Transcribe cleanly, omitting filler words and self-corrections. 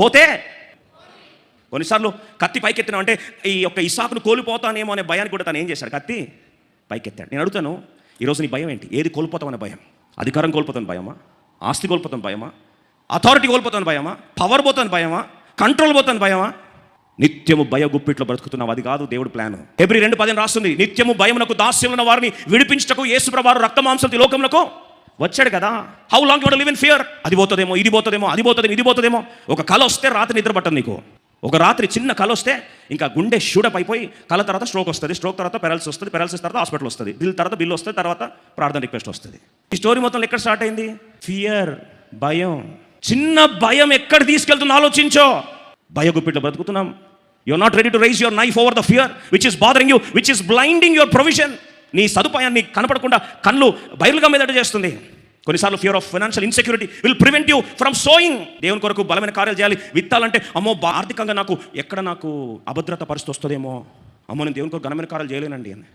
పోతే కొన్నిసార్లు కత్తి పైకెత్తినా అంటే ఈ యొక్క ఇసాకును కోల్పోతానేమో అనే భయానికి కూడా తను ఏం చేశాడు, కత్తి పైకెత్తాడు. నేను అడుగుతాను, ఈరోజు నీ భయం ఏంటి? ఏది కోల్పోతామనే భయం? అధికారం కోల్పోతాను భయమా? ఆస్తి కోల్పోతాను భయమా? అథారిటీ కోల్పోతాను భయమా? పవర్ పోతాను భయమా? కంట్రోల్ పోతాను భయమా? నిత్యము భయ గుప్పిట్లో బ్రతుకుతున్నావు, అది కాదు దేవుడు ప్లాన్. హెబ్రీ 2:10 రాస్తుంది, నిత్యము భయమునకు దాస్యమున్న వారిని విడిపించటకు యేసుప్రభువు రక్తమాంసంతో లోకములకు వచ్చాడు కదా. How long you want to live in fear? అది పోతుందేమో, ఇది పోతుందేమో, అది పోతుందేమో, ఇది పోతుందేమో. ఒక కళ వస్తే రాత్రి నిద్ర పట్టదు నీకు. ఒక రాత్రి చిన్న కళ వస్తే ఇంకా గుండె షూడప్ అయిపోయి, కళ తర్వాత స్ట్రోక్ వస్తుంది, స్ట్రోక్ తర్వాత పెరాలసిస్ వస్తుంది, పెరాలసిస్ తర్వాత హాస్పిటల్ వస్తుంది, బిల్ తర్వాత బిల్ వస్తుంది, తర్వాత ప్రార్థన రిక్వెస్ట్ వస్తుంది. ఈ స్టోరీ మొత్తం ఎక్కడ స్టార్ట్ అయింది? ఫియర్, భయం. చిన్న భయం ఎక్కడ తీసుకెళ్తుందో ఆలోచించో. భయ గుప్పిట్లో బ్రతుకుతున్నాం. You are not ready to raise your knife over the fear which is bothering you, which is blinding your provision. నీ సదుపాయాన్ని కనపడకుండా కళ్ళు బయలుగా మీదట చేస్తుంది. కొన్నిసార్లు fear of financial insecurity will prevent you from sowing. దేవుని కొరకు బలమైన కార్యాలు చేయాలి, విత్తాలంటే అమ్మో ఆర్థికంగా నాకు ఎక్కడ నాకు అభద్రత పరిస్థితి వస్తుందేమో, అమ్మో నేను దేవుని కొరకు ఘనమైన కార్యాలు చేయలేనండి అని